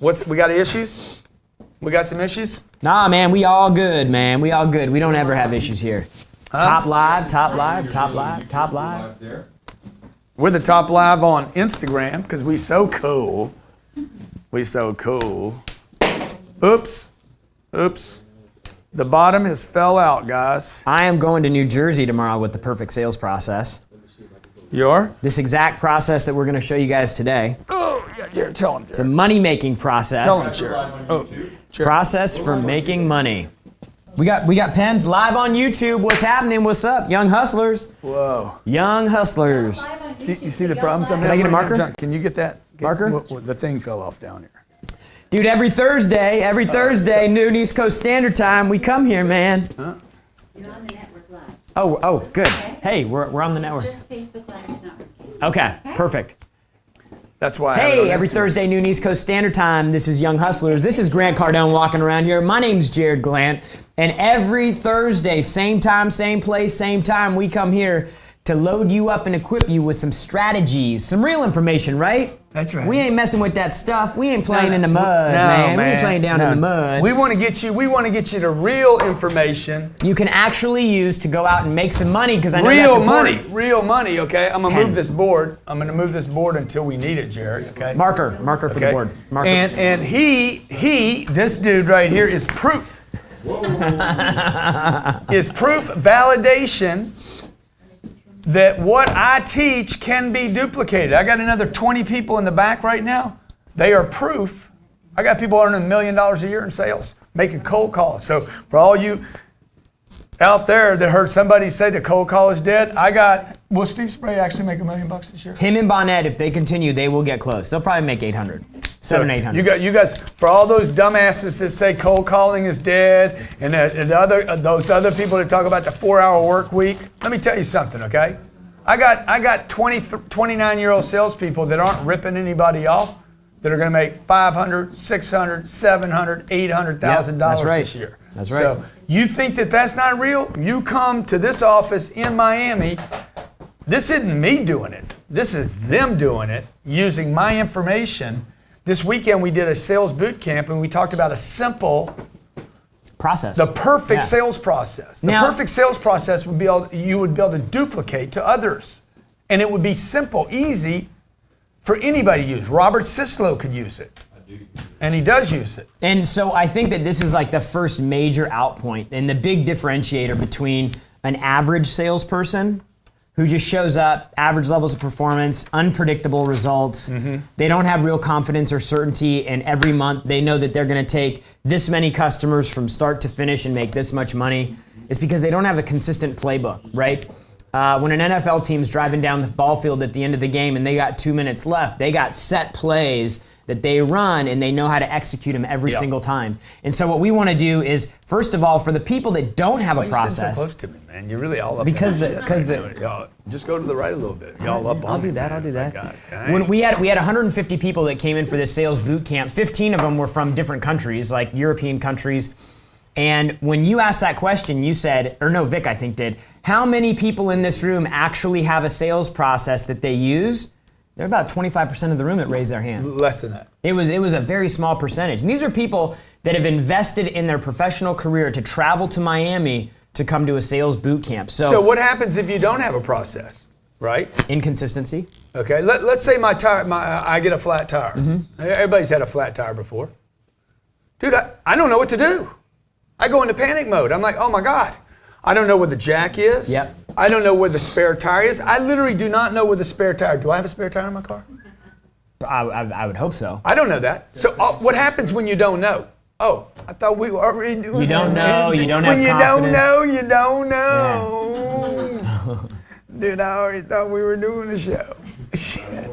We got issues? We got some issues? Nah, man, we all good, man. We all good. We don't ever have issues here. Huh? Top live. We're the top live on Instagram because we so cool. We so cool. Oops. The bottom has fell out, guys. I am going to New Jersey tomorrow with the perfect sales process. You are? This exact process that we're going to show you guys today. Oh, yeah, Jared, tell him. Jared. It's a money-making process. Tell him, Jared. Oh, Jared. Process for making money. We got pens live on YouTube. What's happening? What's up, young hustlers? Whoa. Young hustlers. You see the problems I'm having? Can I get a marker? John, can you get that? Marker? The thing fell off down here. Dude, every Thursday, noon East Coast Standard Time, we come here, man. Huh? You're on the network live. Oh, good. Okay. Hey, we're on the network. Just Facebook Live is not working. Okay, perfect. That's why. Hey, every Thursday, noon East Coast Standard Time, this is Young Hustlers. This is Grant Cardone walking around here. My name's Jared Glant. And every Thursday, same time, same place, same time, we come here to load you up and equip you with some strategies, some real information, right? That's right. We ain't messing with that stuff. We ain't playing in the mud, man. We ain't playing down in the mud. We want to get you to real information. You can actually use to go out and make some money, because I know that's important. Real money, okay? I'm going to move this board. I'm going to move this board until we need it, Jared, okay? Marker for the board. Marker. And this dude right here is proof. Is proof validation that what I teach can be duplicated. I got another 20 people in the back right now. They are proof. I got people earning $1 million a year in sales, making cold calls. So for all you out there that heard somebody say the cold call is dead, will Steve Spray actually make $1 million this year? Him and Bonnet, if they continue, they will get close. They'll probably make 800. 800. You guys, for all those dumbasses that say cold calling is dead, and those other people that talk about the 4-hour work week, let me tell you something, okay? I got 29-year-old salespeople that aren't ripping anybody off that are going to make $500, $600, $700, $800,000 this year. That's right. So you think that that's not real? You come to this office in Miami. This isn't me doing it. This is them doing it using my information. This weekend we did a sales boot camp and we talked about a simple process. The perfect sales process. The perfect sales process would be you would be able to duplicate to others. And it would be simple, easy for anybody to use. Robert Sislow could use it. And he does use it. And so I think that this is like the first major outpoint and the big differentiator between an average salesperson who just shows up, average levels of performance, unpredictable results. Mm-hmm. They don't have real confidence or certainty, and every month they know that they're going to take this many customers from start to finish and make this much money. It's because they don't have a consistent playbook, right? When an NFL team's driving down the ball field at the end of the game and they got 2 minutes left, they got set plays that they run and they know how to execute them every single time. And so what we want to do is, first of all, for the people that don't have a process. You're so close to me, man. You're really all up. Because y'all, just go to the right a little bit. Y'all up on. I'll do that. When we had 150 people that came in for this sales boot camp. 15 of them were from different countries, like European countries. And when you asked that question, you said, or no, Vic I think did, how many people in this room actually have a sales process that they use? There are about 25% of the room that raised their hand. Less than that. It was a very small percentage. And these are people that have invested in their professional career to travel to Miami to come to a sales boot camp. So what happens if you don't have a process, right? Inconsistency. Okay, let's say my tire, I get a flat tire. Mm-hmm. Everybody's had a flat tire before. Dude, I don't know what to do. I go into panic mode. I'm like, oh my God. I don't know where the jack is. Yep. I don't know where the spare tire is. I literally do not know where the spare tire. Do I have a spare tire in my car? I would hope so. I don't know that. So what happens when you don't know? Oh, I thought we were already doing. You don't know. You don't have confidence. When you don't know. Yeah. Dude, I already thought we were doing a show. Shit.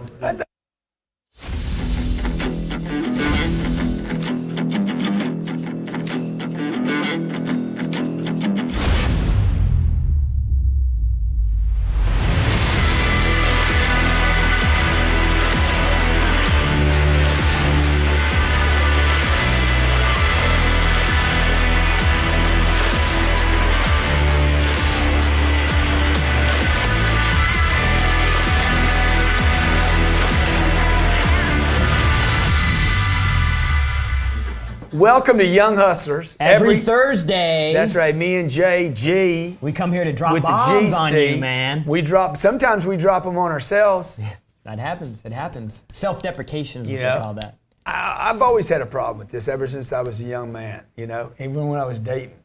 Welcome to Young Hustlers. Every Thursday. That's right. Me and JG. We come here to drop with the bombs GC. on you, man. Sometimes we drop them on ourselves. That happens. It happens. Self-deprecation is what You they know? call that. I've always had a problem with this ever since I was a young man, you know, even when I was dating,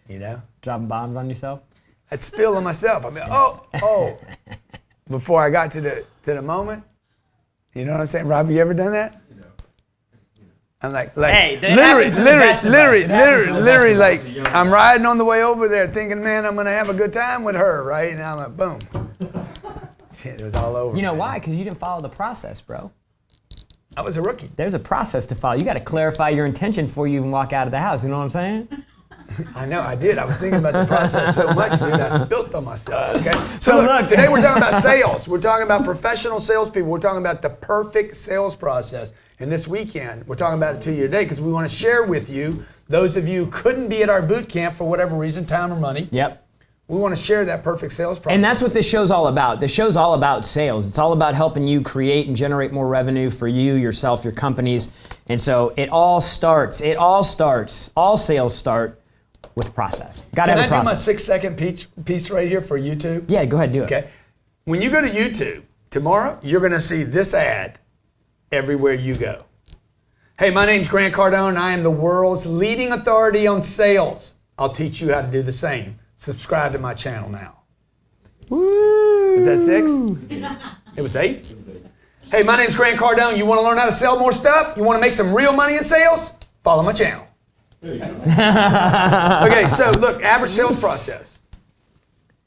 you know. Dropping bombs on yourself? I'd spill on myself. I mean, oh. Before I got to the moment, you know what I'm saying? Rob, you ever done that? I'm like Hey, that happens to the best of us. It happens to the best literally, of like, us. I'm riding on the way over there thinking, man, I'm going to have a good time with her, right? And I'm like, boom. Shit, it was all over. You know man. why? Because you didn't follow the process, bro. I was a rookie. There's a process to follow. You got to clarify your intention before you even walk out of the house. You know what I'm saying? I know, I did. I was thinking about the process so much, dude. I spilt on myself. Okay. So look. Today we're talking about sales. We're talking about professional salespeople. We're talking about the perfect sales process. And this weekend, we're talking about it to you today because we want to share with you, those of you who couldn't be at our boot camp for whatever reason, time or money. Yep. We want to share that perfect sales process. And that's what this show's all about. This show's all about sales. It's all about helping you create and generate more revenue for you, yourself, your companies. And so all sales start with process. Got to Can have I a do my process. 6-second piece right here for YouTube? Yeah, go ahead, do it. Okay. When you go to YouTube tomorrow, you're going to see this ad everywhere you go. Hey, my name's Grant Cardone, and I am the world's leading authority on sales. I'll teach you how to do the same. Subscribe to my channel now. Woo! Was that 6? It was 8? Hey, my name's Grant Cardone. You want to learn how to sell more stuff? You want to make some real money in sales? Follow my channel. Okay, so look, average sales process.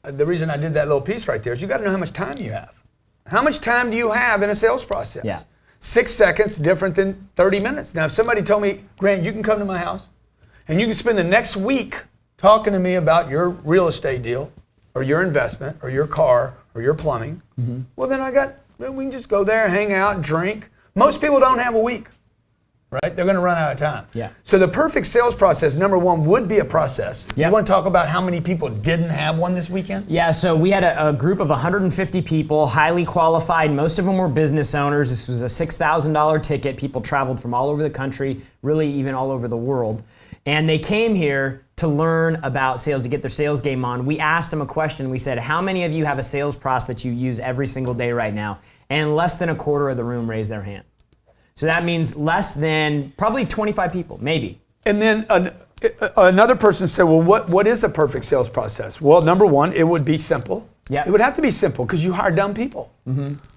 The reason I did that little piece right there is you got to know how much time you have. How much time do you have in a sales process? Yeah. 6 seconds different than 30 minutes. Now, if somebody told me, Grant, you can come to my house and you can spend the next week talking to me about your real estate deal or your investment or your car or your plumbing, well, then we can just go there, hang out, drink. Most people don't have a week, right? They're going to run out of time. Yeah. So the perfect sales process, number one, would be a process. Yep. You want to talk about how many people didn't have one this weekend? Yeah, so we had a group of 150 people, highly qualified. Most of them were business owners. This was a $6,000 ticket. People traveled from all over the country, really even all over the world. And they came here to learn about sales, to get their sales game on. We asked them a question. We said, how many of you have a sales process that you use every single day right now? And less than a quarter of the room raised their hand. So that means less than probably 25 people, maybe. And then another person said, well, what is a perfect sales process? Well, number one, it would be simple. Yeah. It would have to be simple because you hire dumb people.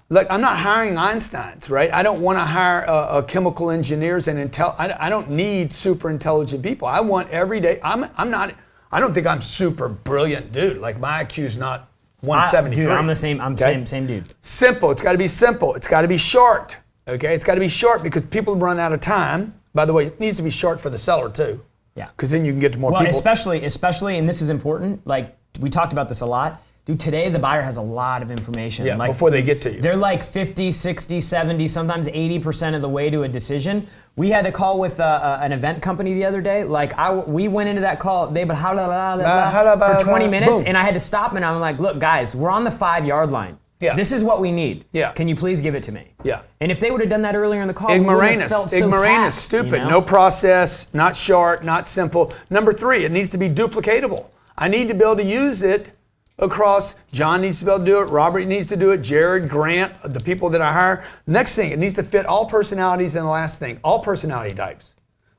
Look, I'm not hiring Einsteins, right? I don't want to hire chemical engineers and I don't need super intelligent people. I want everyday. I don't think I'm super brilliant, dude. Like my IQ's not 173. Dude, I'm the same. I'm Okay? same dude. Simple. It's got to be simple. It's got to be short. Okay, it's got to be short because people run out of time. By the way, it needs to be short for the seller too. Yeah. Because then you can get to more Well, people. especially, and this is important. Like we talked about this a lot. Dude, today the buyer has a lot of information. Yeah, like, before they get to you. They're like 50, 60, 70, sometimes 80% of the way to a decision. We had a call with an event company the other day. Like we went into that call, they for 20 minutes, boom. and I had to stop and I'm like, look, guys, we're on the 5-yard line. Yeah. This is what we need. Yeah. Can you please give it to me? Yeah. And if they would have done that earlier in the call, we would have felt so Ignoramus, taxed, stupid. you know? No process, not short, not simple. Number 3, it needs to be duplicatable. I need to be able to use it across. John needs to be able to do it. Robert needs to do it. Jared, Grant, the people that I hire. Next thing, it needs to fit all personalities. And the last thing, all personality types.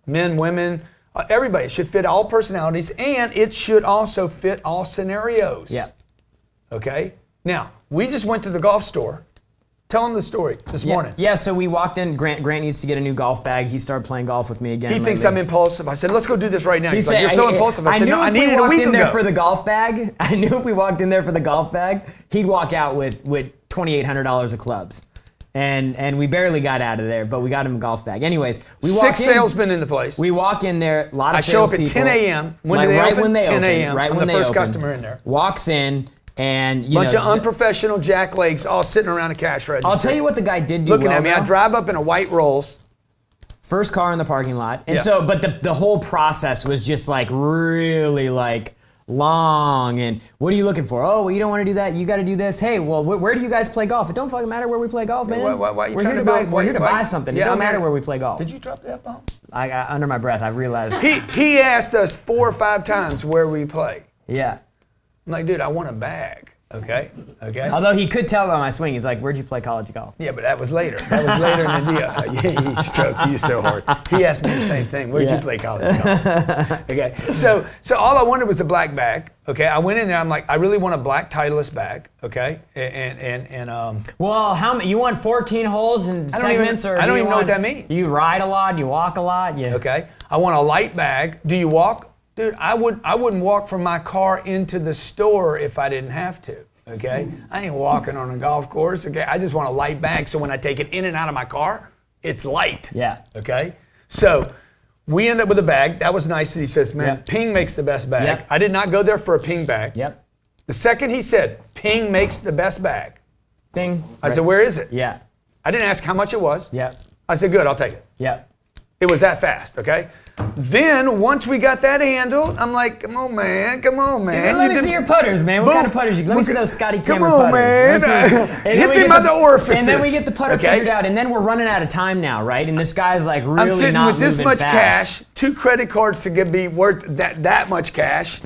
Men, women, everybody. It should fit all personalities and it should also fit all scenarios. Yeah. Okay? Now, we just went to the golf store. Tell them the story this morning. Yeah, so we walked in. Grant needs to get a new golf bag. He started playing golf with me again. He thinks I'm impulsive. I said, let's go do this right now. He He's said, like, you're so impulsive. I said, knew no, I if needed we a walked week in there ago. for the golf bag, I knew if we walked in there for the golf bag, he'd walk out with $2,800 of clubs. And we barely got out of there, but we got him a golf bag. Anyways, we walk in. 6 salesmen in the place. We walk in there, a lot of I show up at salespeople. 10 a.m. When like do they right open? when they 10 open. a.m. Right I'm when the they first open. customer in there. Walks in, and you Bunch know, of unprofessional jack legs all sitting around a cash register. I'll tell you what the guy did do Looking well, at me. I though. drive up in a white Rolls. First car in the parking lot. And Yeah. so, but the whole process was just like really like, long. And what are you looking for? Oh, well, you don't want to do that. You got to do this. Hey, well, where do you guys play golf? It don't fucking matter where we play golf, man. Why are you we're trying here to to buy. build- We're here to why- buy something. Yeah, it don't I'm matter here- where we play golf. Did you drop that bomb? I under my breath, I realized. He asked us 4 or 5 times where we play. Yeah. I'm like, dude, I want a bag. Okay. Although he could tell by my swing, he's like, "Where'd you play college golf?" Yeah, but that was later. That was later in the deal. Yeah, he stroked you so hard. He asked me the same thing. Where'd you play college golf? Okay. So all I wanted was a black bag. Okay. I went in there. I'm like, I really want a black Titleist bag. Okay. Well, how many? You want 14 holes and I don't even- segments, or I don't do you even know what want- that means. You ride a lot. You walk a lot. Yeah. Okay. I want a light bag. Do you walk? Dude, I wouldn't walk from my car into the store if I didn't have to. Okay. I ain't walking on a golf course. Okay. I just want a light bag so when I take it in and out of my car, it's light. Yeah. Okay. So we end up with a bag. That was nice that he says, man, Yep. Ping makes the best bag. Yep. I did not go there for a Ping bag. Yep. The second he said, Ping makes the best bag, Bing. I said, where is it? Yeah. I didn't ask how much it was. Yep. I said, good, I'll take it. Yep. It was that fast, okay? Then, once we got that handled, I'm like, come on, man. Let me see your putters, man. What Boom. kind of putters? Let me see those Scotty Come Cameron on, putters. man. Let me see those- and then Hit we them get at the orifices. And then we get the putter Okay? figured out, and then we're running out of time now, right? And this guy's like I'm really sitting not with this moving much fast. cash, 2 credit cards to be worth that much cash.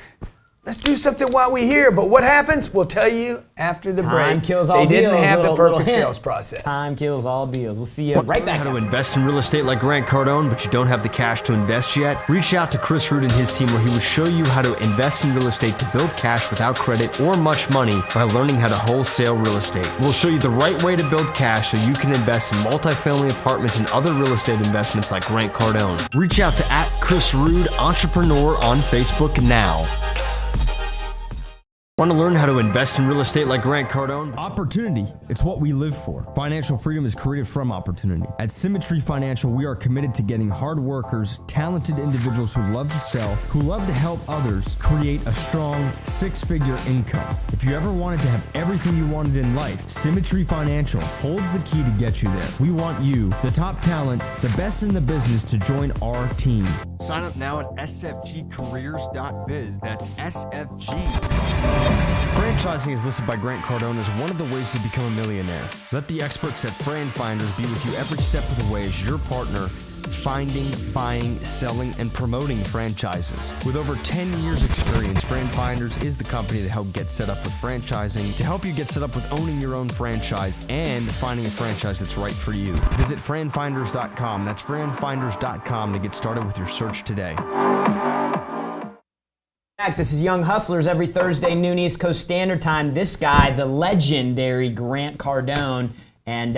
Let's do something while we're here. But what happens? We'll tell you after the break. Time kills all They deals. didn't have the little perfect hint. sales process. Time kills all deals. We'll see you right back. How to invest in real estate like Grant Cardone, but you don't have the cash to invest yet? Reach out to Chris Root and his team where he will show you how to invest in real estate to build cash without credit or much money by learning how to wholesale real estate. We'll show you the right way to build cash so you can invest in multifamily apartments and other real estate investments like Grant Cardone. Reach out to @Chris Root Entrepreneur on Facebook now. Want to learn how to invest in real estate like Grant Cardone? Opportunity. It's what we live for. Financial freedom is created from opportunity. At Symmetry Financial, we are committed to getting hard workers, talented individuals who love to sell, who love to help others create a strong 6-figure income. If you ever wanted to have everything you wanted in life, Symmetry Financial holds the key to get you there. We want you, the top talent, the best in the business, to join our team. Sign up now at sfgcareers.biz. That's SFG. Franchising is listed by Grant Cardone as one of the ways to become a millionaire. Let the experts at Fran Finders be with you every step of the way as your partner, finding, buying, selling, and promoting franchises. With over 10 years experience, Fran Finders is the company to help get set up with franchising, to help you get set up with owning your own franchise and finding a franchise that's right for you. Visit franfinders.com. That's franfinders.com to get started with your search today. This is Young Hustlers every Thursday, noon East Coast Standard Time. This guy, the legendary Grant Cardone, and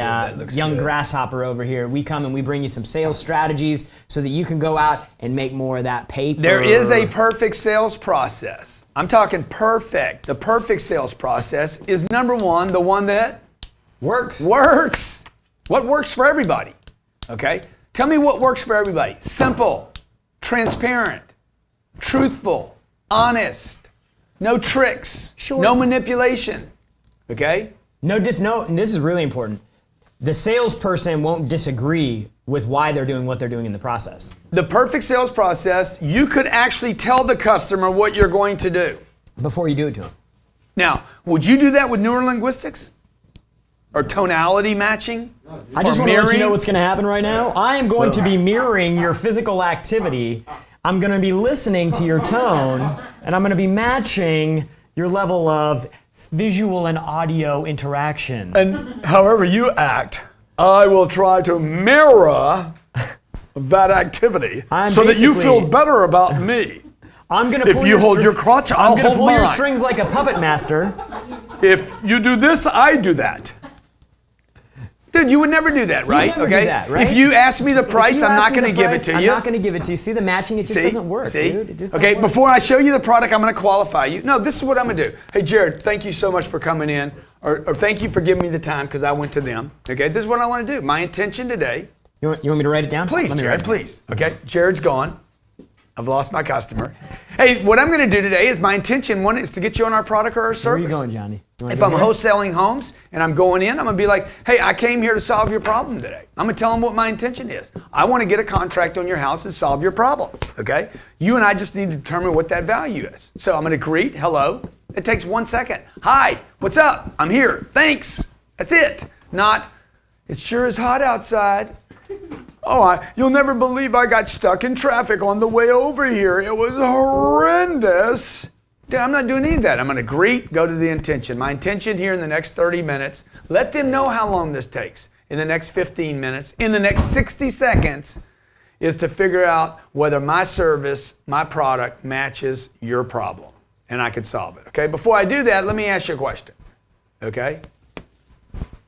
Young good. Grasshopper over here. We come and we bring you some sales strategies so that you can go out and make more of that paper. There is a perfect sales process. I'm talking perfect. The perfect sales process is number 1, the one that works. works. What works for everybody? Okay? Tell me what works for everybody. Simple, transparent, truthful, honest, no tricks, Sure. no manipulation. Okay? No, this is really important. The salesperson won't disagree with why they're doing what they're doing in the process. The perfect sales process, you could actually tell the customer what you're going to do. Before you do it to them. Now, would you do that with neurolinguistics? Or tonality matching? I just Or want to let you know mirroring? what's going to happen right now. I am going to be mirroring your physical activity. I'm going to be listening to your tone, and I'm going to be matching your level of visual and audio interaction. And however you act, I will try to mirror that activity I'm so that you basically- feel better about me. I'm going to If pull you your hold your crotch, I'll I'm going to hold pull your mine. strings like a puppet master. If you do this, I do that. Dude, you would never do that, right? never do okay. that, right? If you ask me the If price, you I'm ask not me going to the give it price, to I'm you. not going to give it to you. See, the matching, it just doesn't work, See? dude. It just okay, doesn't work. before I show you the product, I'm going to qualify you. No, this is what I'm going to do. Hey, Jared, thank you so much for coming in, or thank you for giving me the time because I went to them. Okay, this is what I want to do. My intention today. You want me to write it down? Please, Let me Jared, write it down. please. Okay, Jared's gone. I've lost my customer. Hey, what I'm going to do today is my intention, one, is to get you on our product or our service. Where are you going, Johnny? You wanna If go I'm here? wholesaling homes and I'm going in, I'm going to be like, hey, I came here to solve your problem today. I'm going to tell them what my intention is. I want to get a contract on your house and solve your problem, okay? You and I just need to determine what that value is. So I'm going to greet, hello. It takes 1 second. Hi, what's up? I'm here. Thanks. That's it. Not, it sure is hot outside. Oh, you'll never believe I got stuck in traffic on the way over here. It was horrendous. Dude, I'm not doing any of that. I'm going to greet, go to the intention. My intention here in the next 30 minutes, let them know how long this takes. In the next 15 minutes, in the next 60 seconds, is to figure out whether my service, my product matches your problem. And I can solve it. Okay, before I do that, let me ask you a question. Okay?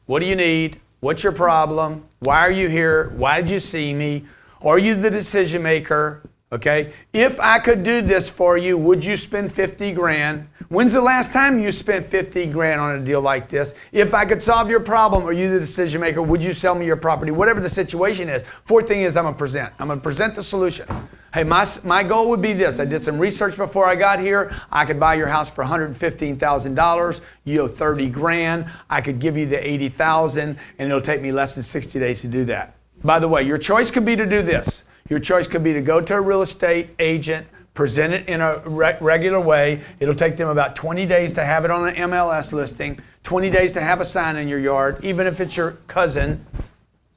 What do you need? What's your problem? Why are you here? Why did you see me? Are you the decision maker? Okay? If I could do this for you, would you spend 50 grand? When's the last time you spent 50 grand on a deal like this? If I could solve your problem, are you the decision maker? Would you sell me your property? Whatever the situation is. Fourth thing is I'm going to present. I'm going to present the solution. Hey, my goal would be this. I did some research before I got here. I could buy your house for $115,000. You owe 30 grand. I could give you the 80,000, and it'll take me less than 60 days to do that. By the way, your choice could be to do this. Your choice could be to go to a real estate agent, present it in a regular way. It'll take them about 20 days to have it on an MLS listing, 20 days to have a sign in your yard, even if it's your cousin.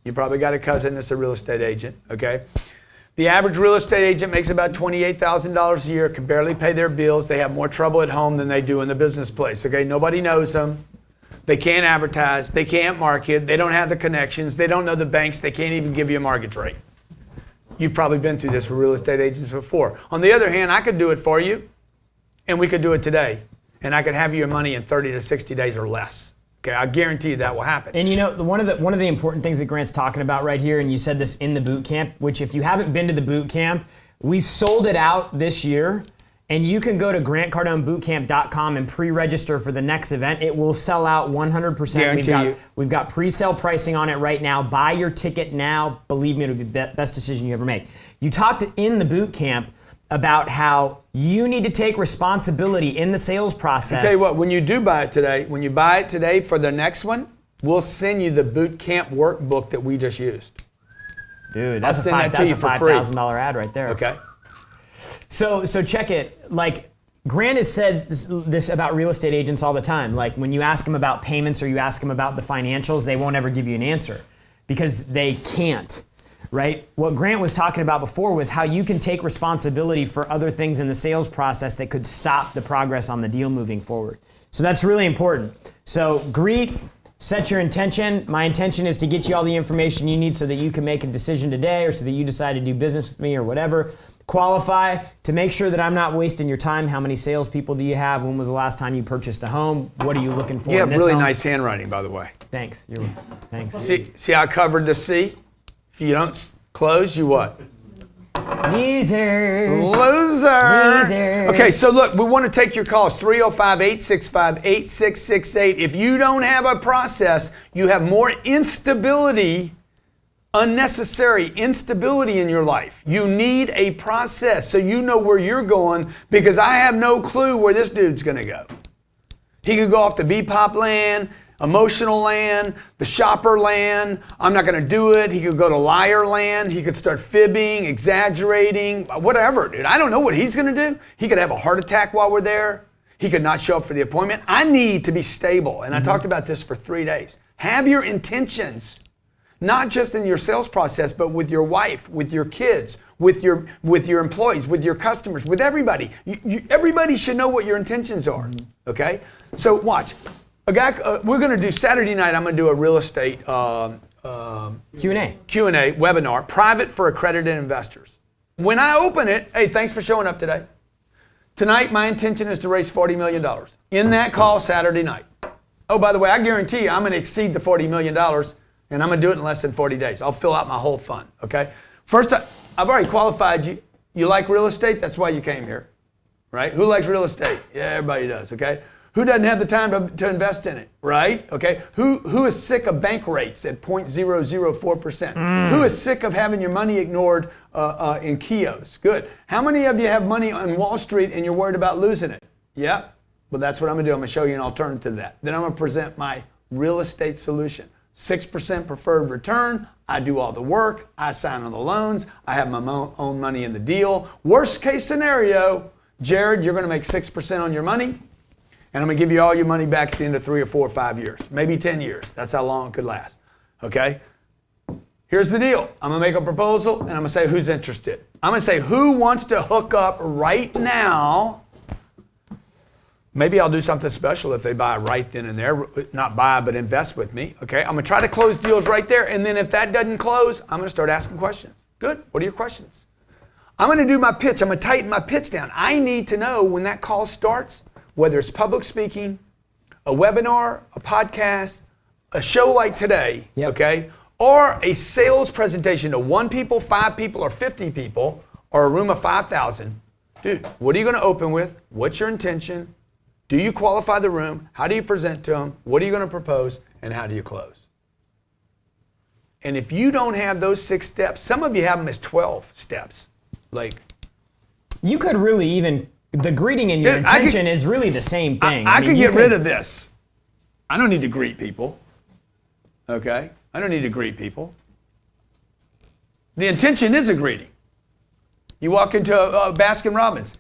You probably got a cousin that's a real estate agent, okay? The average real estate agent makes about $28,000 a year, can barely pay their bills. They have more trouble at home than they do in the business place, okay? Nobody knows them. They can't advertise. They can't market. They don't have the connections. They don't know the banks. They can't even give you a mortgage rate. You've probably been through this with real estate agents before. On the other hand, I could do it for you, and we could do it today, and I could have you your money in 30 to 60 days or less. Okay, I guarantee you that will happen. And you know, one of the important things that Grant's talking about right here, and you said this in the boot camp, which if you haven't been to the boot camp, we sold it out this year, and you can go to grantcardonebootcamp.com and pre-register for the next event. It will sell out 100%. We've got pre-sale pricing on it right now. Buy your ticket now. Believe me, it'll be the best decision you ever make. You talked in the boot camp about how you need to take responsibility in the sales process. I'll tell you what, when you do buy it today, for the next one, we'll send you the boot camp workbook that we just used. Dude, that's a send that to you for free. $5,000 ad right there. Okay. So check it. Like, Grant has said this about real estate agents all the time. Like, when you ask them about payments or you ask them about the financials, they won't ever give you an answer because they can't. Right? What Grant was talking about before was how you can take responsibility for other things in the sales process that could stop the progress on the deal moving forward. So that's really important. So greet, set your intention. My intention is to get you all the information you need so that you can make a decision today or so that you decide to do business with me or whatever. Qualify to make sure that I'm not wasting your time. How many salespeople do you have? When was the last time you purchased a home? What are you looking for? You have in this really home? nice handwriting, by the way. Thanks. Thanks. See how I covered the C? If you don't close, you what? Loser. Loser. Okay, so look, we want to take your calls. 305-865-8668. If you don't have a process, you have more instability, unnecessary instability in your life. You need a process so you know where you're going, because I have no clue where this dude's going to go. He could go off to BPOP land, emotional land, the shopper land. I'm not going to do it. He could go to liar land. He could start fibbing, exaggerating, whatever, dude. I don't know what he's going to do. He could have a heart attack while we're there. He could not show up for the appointment. I need to be stable. And I talked about this for 3 days. Have your intentions, not just in your sales process, but with your wife, with your kids, with your employees, with your customers, with everybody. Everybody should know what your intentions are, okay? So watch. We're going to do Saturday night. I'm going to do a real estate Q&A webinar, private for accredited investors. When I open it, hey, thanks for showing up today. Tonight, my intention is to raise $40 million in that call Saturday night. Oh, by the way, I guarantee you I'm going to exceed the $40 million, and I'm going to do it in less than 40 days. I'll fill out my whole fund, okay? First, I've already qualified you. You like real estate? That's why you came here, right? Who likes real estate? Yeah, everybody does, okay? Who doesn't have the time to invest in it, right? Okay. Who is sick of bank rates at 0.004%? Who is sick of having your money ignored in Kios? Good. How many of you have money on Wall Street and you're worried about losing it? Yep. Well, that's what I'm going to do. I'm going to show you an alternative to that. Then I'm going to present my real estate solution. 6% preferred return. I do all the work. I sign on the loans. I have my own money in the deal. Worst case scenario, Jared, you're going to make 6% on your money, and I'm going to give you all your money back at the end of 3 or 4 or 5 years, maybe 10 years. That's how long it could last. Okay? Here's the deal. I'm going to make a proposal, and I'm going to say who's interested. I'm going to say who wants to hook up right now. Maybe I'll do something special if they buy right then and there. Not buy, but invest with me. Okay? I'm going to try to close deals right there. And then if that doesn't close, I'm going to start asking questions. Good. What are your questions? I'm going to do my pitch. I'm going to tighten my pitch down. I need to know when that call starts, whether it's public speaking, a webinar, a podcast, a show like today, okay? Or a sales presentation to 1 people, 5 people, or 50 people, or a room of 5,000. Dude, what are you going to open with? What's your intention? Do you qualify the room? How do you present to them? What are you going to propose? And how do you close? And if you don't have those 6 steps, some of you have them as 12 steps. Like, you could really even, the greeting and your intention is really the same thing. I could get rid of this. I don't need to greet people. Okay? I don't need to greet people. The intention is a greeting. You walk into a Baskin Robbins.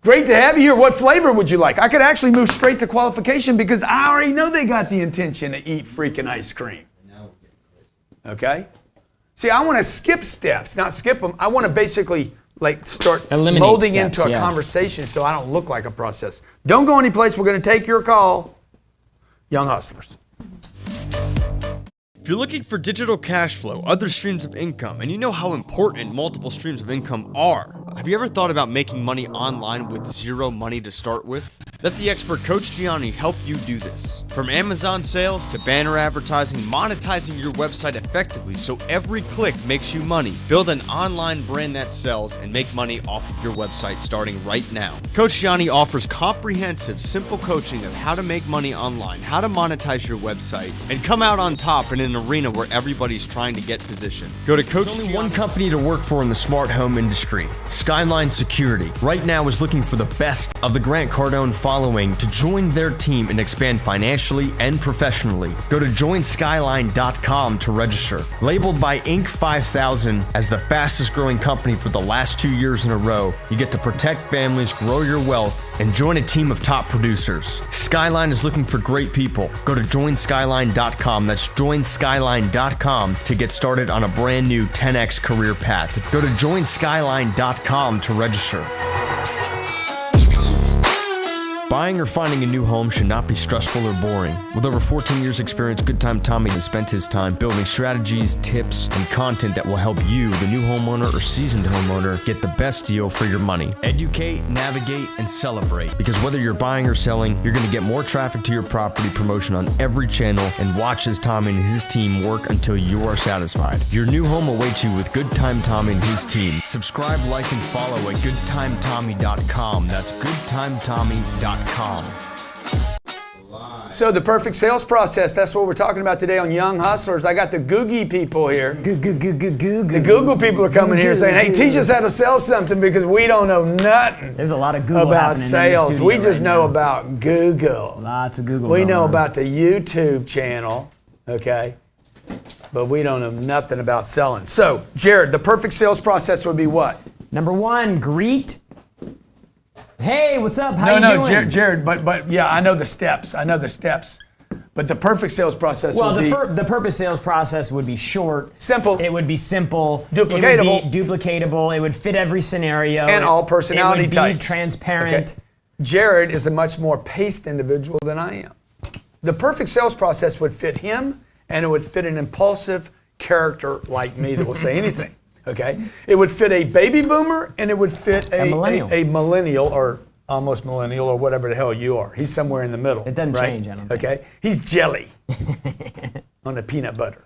Great to have you here. What flavor would you like? I could actually move straight to qualification because I already know they got the intention to eat freaking ice cream. Okay? See, I want to skip steps, not skip them. I want to basically start eliminate molding steps, into a conversation so I don't look like a process. Don't go anyplace. We're going to take your call. Young Hustlers. If you're looking for digital cash flow, other streams of income, and you know how important multiple streams of income are, have you ever thought about making money online with 0 money to start with? Let the expert Coach Gianni help you do this. From Amazon sales to banner advertising, monetizing your website effectively so every click makes you money. Build an online brand that sells and make money off of your website starting right now. Coach Gianni offers comprehensive, simple coaching of how to make money online, how to monetize your website, and come out on top in an arena where everybody's trying to get positioned. Go to Coach There's only Gianni. one company to work for in the smart home industry. Skyline Security right now is looking for the best of the Grant Cardone following to join their team and expand financially and professionally. Go to joinskyline.com to register. Labeled by Inc. 5000 as the fastest growing company for the last 2 years in a row, you get to protect families, grow your wealth, and join a team of top producers. Skyline is looking for great people. Go to joinskyline.com. That's joinskyline.com to get started on a brand new 10x career path. Go to joinskyline.com to register. Buying or finding a new home should not be stressful or boring. With over 14 years experience, Good Time Tommy has spent his time building strategies, tips, and content that will help you, the new homeowner or seasoned homeowner, get the best deal for your money. Educate, navigate, and celebrate. Because whether you're buying or selling, you're going to get more traffic to your property promotion on every channel and watch as Tommy and his team work until you are satisfied. Your new home awaits you with Good Time Tommy and his team. Subscribe, like, and follow at goodtimetommy.com. That's goodtimetommy.com. So the perfect sales process, that's what we're talking about today on Young Hustlers. I got the Googie people here. The Google people are coming here saying, hey, teach us how to sell something because we don't know nothing There's a lot of Google about happening sales. in the studio We just right know now. about Google. Lots of Google. We going know on. about the YouTube channel, okay? But we don't know nothing about selling. So, Jared, the perfect sales process would be what? Number 1, greet. Hey, what's up? How you doing? Jared, but yeah, I know the steps. But the perfect sales process Well, would be the purpose sales process would be short. simple. It would be simple. Duplicatable. It would be duplicatable. It would fit every scenario. And all personality It would be types. transparent. Okay. Jared is a much more paced individual than I am. The perfect sales process would fit him, and it would fit an impulsive character like me that will say anything. Okay? It would fit a baby boomer, and it would fit A millennial. a millennial or almost millennial or whatever the hell you are. He's somewhere in the middle. It doesn't right? change, I don't think. Okay? He's jelly on the peanut butter.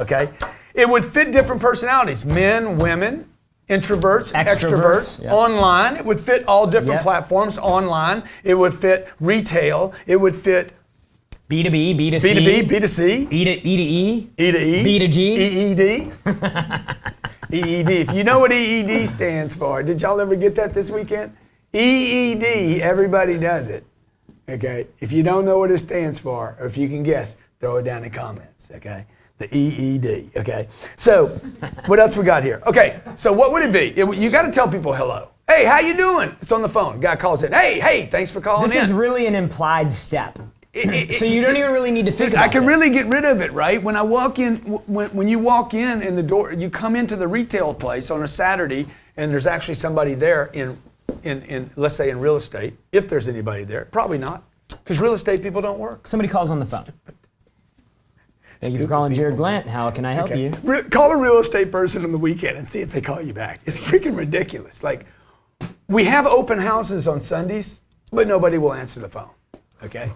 Okay? It would fit different personalities, men, women, introverts, extroverts, Yep. online. It would fit all different Yep. platforms online. It would fit retail. It would fit B2B, B2C. B2B, B2C, E to E. E to E, B to G. EED. EED. If you know what EED stands for, did y'all ever get that this weekend? EED, everybody does it. Okay? If you don't know what it stands for, or if you can guess, throw it down in the comments. Okay? The EED. Okay? So, what else we got here? Okay, so what would it be? You got to tell people hello. Hey, how you doing? It's on the phone. Guy calls in. Hey, thanks for calling in. This is really an implied step. So you don't even really need to think about I can this. really get rid of it, right? When I walk in, when you walk in the door, you come into the retail place on a Saturday, and there's actually somebody there in let's say in real estate, if there's anybody there. Probably not, because real estate people don't work. Somebody calls on the phone. Thank you for calling Jared Glant. How can I help you? Call a real estate person on the weekend and see if they call you back. It's freaking ridiculous. Like, we have open houses on Sundays, but nobody will answer the phone. Okay?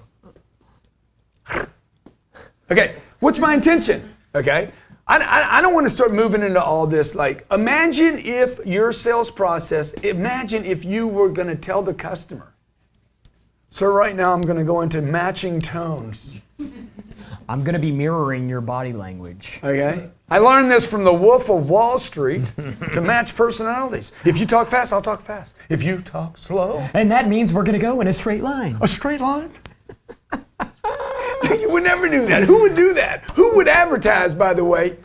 Okay, what's my intention? Okay, I don't want to start moving into all this. Like, imagine if your sales process, imagine if you were going to tell the customer, so right now I'm going to go into matching tones. I'm going to be mirroring your body language. Okay, I learned this from the Wolf of Wall Street to match personalities. If you talk fast, I'll talk fast. If you talk slow, And that means we're going to go in a straight line. a straight line. You would never do that. Who would do that? Who would advertise, by the way?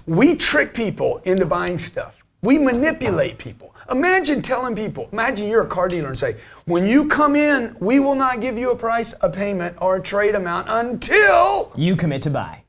We trick people into buying stuff. We manipulate people. Imagine telling people, imagine you're a car dealer and say, when you come in, we will not give you a price, a payment, or a trade amount until You commit to buy.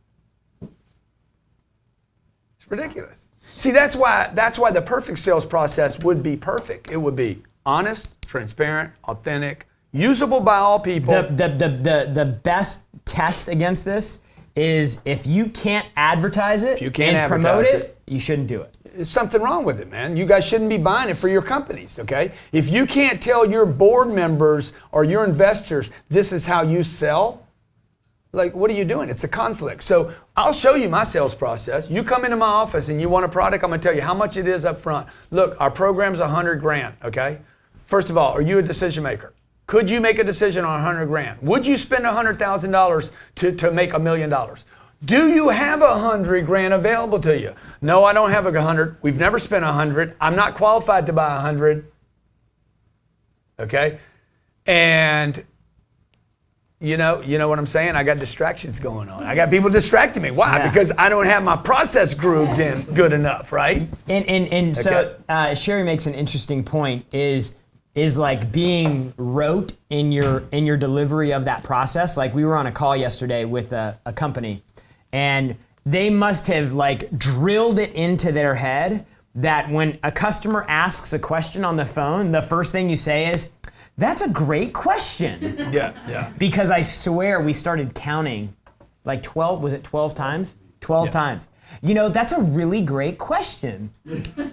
It's ridiculous. See, that's why the perfect sales process would be perfect. It would be honest, transparent, authentic, usable by all people. The best test against this is if you can't advertise it you can't and promote advertise it, you shouldn't do it. There's something wrong with it, man. You guys shouldn't be buying it for your companies, okay? If you can't tell your board members or your investors this is how you sell, like, what are you doing? It's a conflict. So I'll show you my sales process. You come into my office and you want a product, I'm gonna tell you how much it is up front. Look, our program's $100,000, okay? First of all, are you a decision maker? Could you make a decision on $100,000? Would you spend $100,000 to make $1 million? Do you have $100,000 available to you? No, I don't have 100. We've never spent 100. I'm not qualified to buy 100. Okay? And you know what I'm saying? I got distractions going on. I got people distracting me. Why? Yeah. Because I don't have my process grooved in good enough, right? And so Sherry makes an interesting point is like being rote in your delivery of that process. Like, we were on a call yesterday with a company, and they must have like drilled it into their head that when a customer asks a question on the phone, the first thing you say is, "That's a great question." Yeah. Because I swear we started counting like 12, was it 12 times? 12 times. You know, that's a really great question.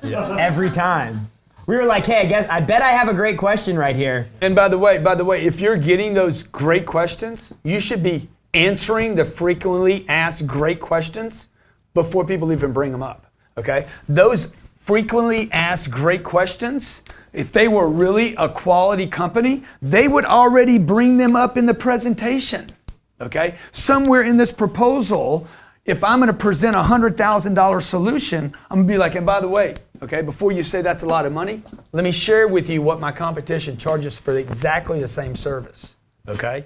Every time. We were like, hey, I bet I have a great question right here. And by the way, if you're getting those great questions, you should be answering the frequently asked great questions before people even bring them up, okay? Those frequently asked great questions, if they were really a quality company, they would already bring them up in the presentation, okay? Somewhere in this proposal, if I'm gonna present a $100,000 solution, I'm gonna be like, and by the way, okay, before you say that's a lot of money, let me share with you what my competition charges for exactly the same service, okay?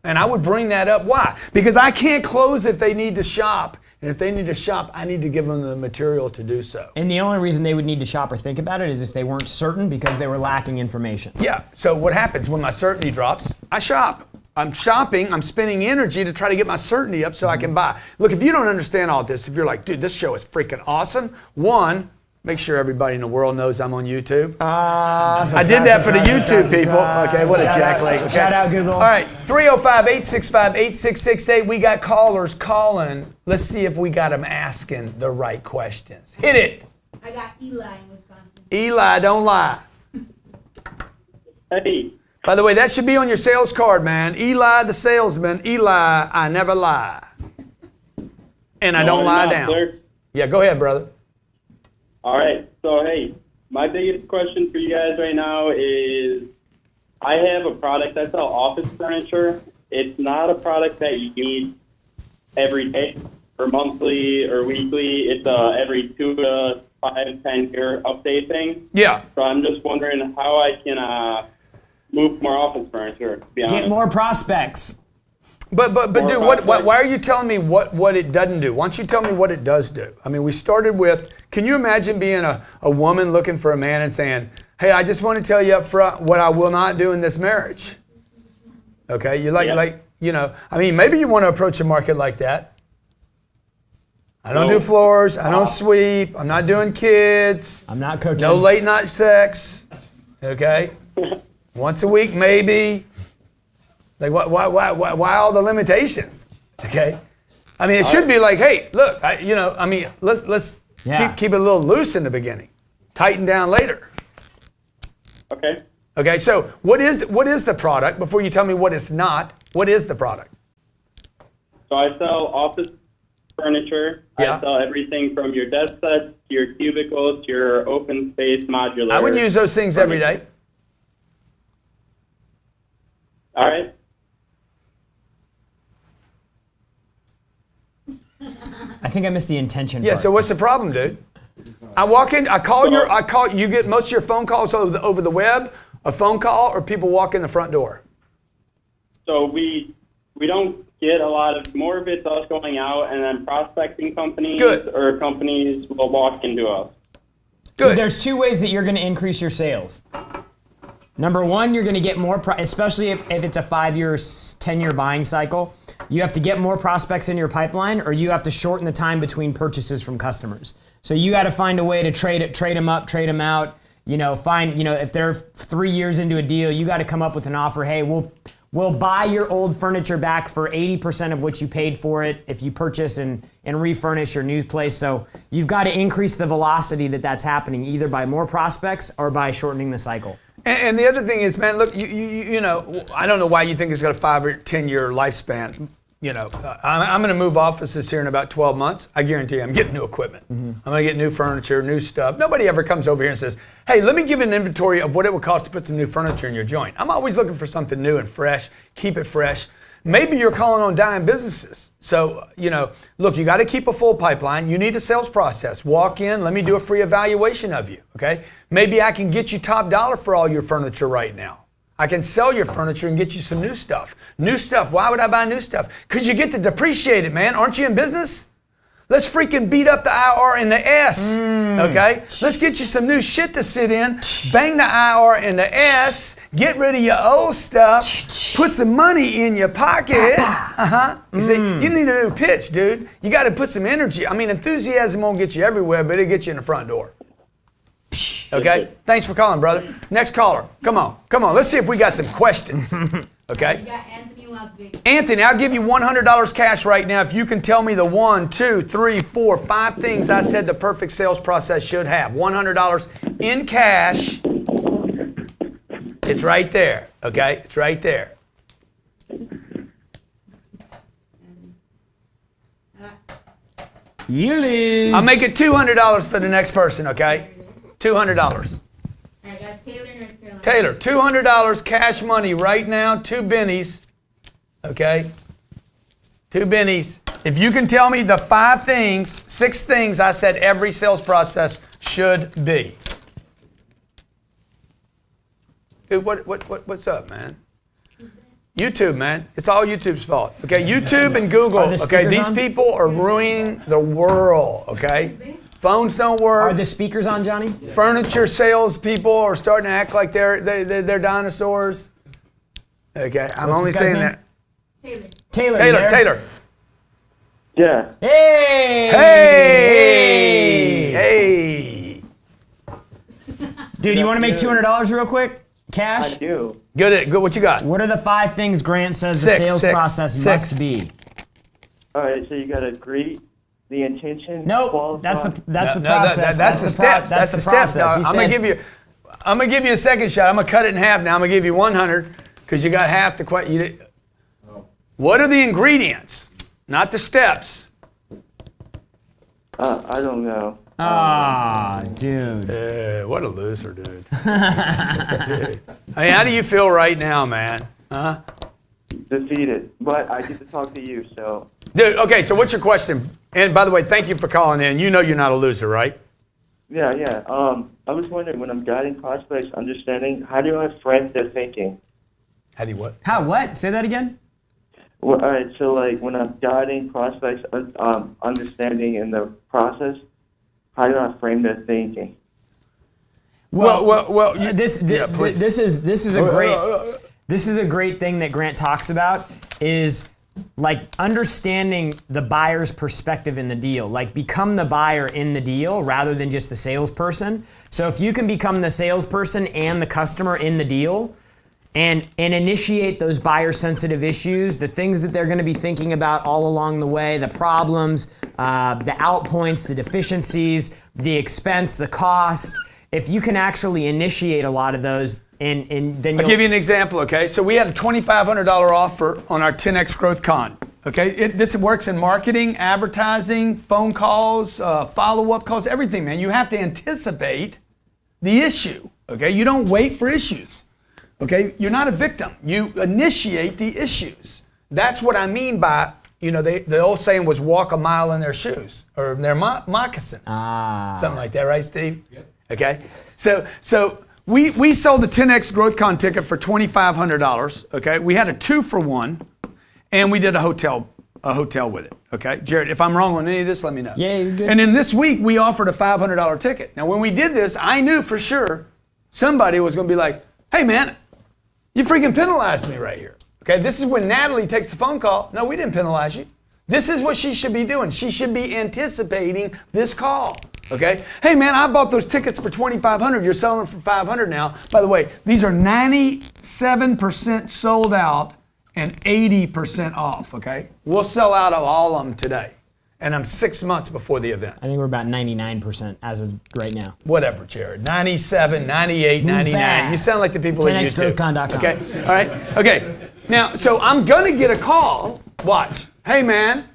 And I would bring that up. Why? Because I can't close if they need to shop. And if they need to shop, I need to give them the material to do so. And the only reason they would need to shop or think about it is if they weren't certain because they were lacking information. Yeah, so what happens when my certainty drops? I shop. I'm shopping, I'm spending energy to try to get my certainty up so I can buy. Look, if you don't understand all this, if you're like, dude, this show is freaking awesome, one, make sure everybody in the world knows I'm on YouTube. I did that for the YouTube people. Okay, what a jackleg. Okay. Shout out Google. All right, 305-865-8668. We got callers calling. Let's see if we got them asking the right questions. Hit it. I got Eli in Wisconsin. Eli, don't lie. Hey, By the way, that should be on your sales card, man. Eli the salesman. Eli, I never lie. And I don't lie down. Sir. Yeah, go ahead, brother. All right. So, hey, my biggest question for you guys right now is I have a product. I sell office furniture. It's not a product that you need every day or monthly or weekly. It's every 2 to 5-10 year update thing. Yeah. So I'm just wondering how I can move more office furniture. To be honest. Get more prospects. But dude, prospects. why are you telling me what it doesn't do? Why don't you tell me what it does do? I mean, we started with, can you imagine being a woman looking for a man and saying, hey, I just want to tell you up front what I will not do in this marriage. Okay, you I mean, maybe you want to approach a market like that. I don't No. do floors, I don't sweep, I'm not doing kids, I'm not cooking. no late night sex, okay? Once a week, maybe. Like, why all the limitations? Okay, I mean, it should be like, hey, look, let's Yeah. keep it a little loose in the beginning, tighten down later. Okay. Okay, so what is the product? Before you tell me what it's not, what is the product? So I sell office furniture. Yeah. I sell everything from your desk sets to your cubicles to your open space modular. I would use those things every day. All right. I think I missed the intention Yeah. part. So what's the problem, dude? I walk in. You get most of your phone calls over the web, a phone call, or people walk in the front door. So we don't get a lot of, more of it's us going out and then prospecting companies. Good. Or companies will walk into us. Good. There's two ways that you're going to increase your sales. Number one, you're going to get more, especially if it's a 5-year, 10-year buying cycle. You have to get more prospects in your pipeline, or you have to shorten the time between purchases from customers. So you got to find a way to trade them up, trade them out. If they're 3 years into a deal, you got to come up with an offer. Hey, we'll buy your old furniture back for 80% of what you paid for it if you purchase and refurnish your new place. So you've got to increase the velocity that's happening, either by more prospects or by shortening the cycle. And the other thing is, man, look, you know, I don't know why you think it's got a 5 or 10 year lifespan. You know, I'm going to move offices here in about 12 months. I guarantee you I'm getting new equipment. I'm going to get new furniture, new stuff. Nobody ever comes over here and says, hey, let me give you an inventory of what it would cost to put some new furniture in your joint. I'm always looking for something new and fresh, keep it fresh. Maybe you're calling on dying businesses. So, you know, look, you got to keep a full pipeline. You need a sales process. Walk in, let me do a free evaluation of you, okay? Maybe I can get you top dollar for all your furniture right now. I can sell your furniture and get you some new stuff. New stuff, why would I buy new stuff? Because you get to depreciate it, man. Aren't you in business? Let's freaking beat up the IR and the S, okay? Let's get you some new shit to sit in, bang the IR and the S, get rid of your old stuff, put some money in your pocket. You see, you need a new pitch, dude. You got to put some energy. I mean, enthusiasm won't get you everywhere, but it'll get you in the front door. Okay? Thanks for calling, brother. Next caller. Come on. Let's see if we got some questions. Okay? You got Anthony Las Vegas. Anthony, I'll give you $100 cash right now if you can tell me the 1, 2, 3, 4, 5 things I said the perfect sales process should have. $100 in cash. It's right there. Okay? It's right there. You lose. I'll make it $200 for the next person, okay? $200. All right, I got Taylor in North Carolina. Taylor, $200 cash money right now, 2 bennies, okay? 2 bennies. If you can tell me the 6 things I said every sales process should be. Dude, what's up, man? YouTube, man. It's all YouTube's fault. Okay, YouTube and Google. Are the Okay, speakers these on? people are ruining the world. Okay, phones don't Are work. the speakers on, Johnny? Furniture sales people are starting to act like they're dinosaurs. Okay, I'm What's only this guy's saying name? that. Taylor. Taylor. you there? Taylor. Yeah. Hey. Hey. Dude, you want to make $200 real quick? Cash? do. Good. What you got? What are the 5 things Grant says the sales process must be? All right, so you got to greet the intention. Nope, qualify. that's the No, process. that's the steps. That's the steps. process. He I'm gonna give you a second shot. I'm gonna cut it in half now. I'm gonna give you 100 because you got half the question. What are the ingredients? Not the steps. I don't know. Ah, dude. What a loser, dude. I mean, how do you feel right now, man? Huh? Defeated, but I get to talk to you, so. Dude, okay, so what's your question? And by the way, thank you for calling in. You know you're not a loser, right? Yeah. I was wondering, when I'm guiding prospects, understanding, how do I frame their thinking? How do you what? How? What? Say that again. Well, all right, so like when I'm guiding prospects, understanding in the process, how do I frame their thinking? Well, This is a great thing that Grant talks about, is like understanding the buyer's perspective in the deal. Like become the buyer in the deal rather than just the salesperson. So if you can become the salesperson and the customer in the deal, and initiate those buyer sensitive issues, the things that they're going to be thinking about all along the way, the problems, the out points, the deficiencies, the expense, the cost. If you can actually initiate a lot of those, and then I'll give you an example, okay? So we had a $2,500 offer on our 10X Growth Con, okay? This works in marketing, advertising, phone calls, follow-up calls, everything, man. You have to anticipate the issue, okay? You don't wait for issues. Okay, you're not a victim. You initiate the issues. That's what I mean by, the old saying was walk a mile in their shoes or their moccasins. Something like that, right, Steve? Yep. Okay, so we sold the 10X GrowthCon ticket for $2,500. Okay, we had a 2-for-1, and we did a hotel with it. Okay, Jared, if I'm wrong on any of this, let me know. Yeah, you're good. And then this week we offered a $500 ticket. Now, when we did this, I knew for sure somebody was going to be like, "Hey, man, you freaking penalized me right here." Okay, this is when Natalie takes the phone call. No, we didn't penalize you. This is what she should be doing. She should be anticipating this call. Okay, hey man, I bought those tickets for $2,500. You're selling them for $500 now. By the way, these are 97% sold out and 80% off. Okay, we'll sell out of all of them today, and I'm 6 months before the event. I think we're about 99% as of right now. Whatever, Jared. 97, 98, 99. fast. You sound like the people at YouTube. 10xgrowthcon.com. Okay, all right, okay. Now, so I'm gonna get a call. Watch. Hey, man,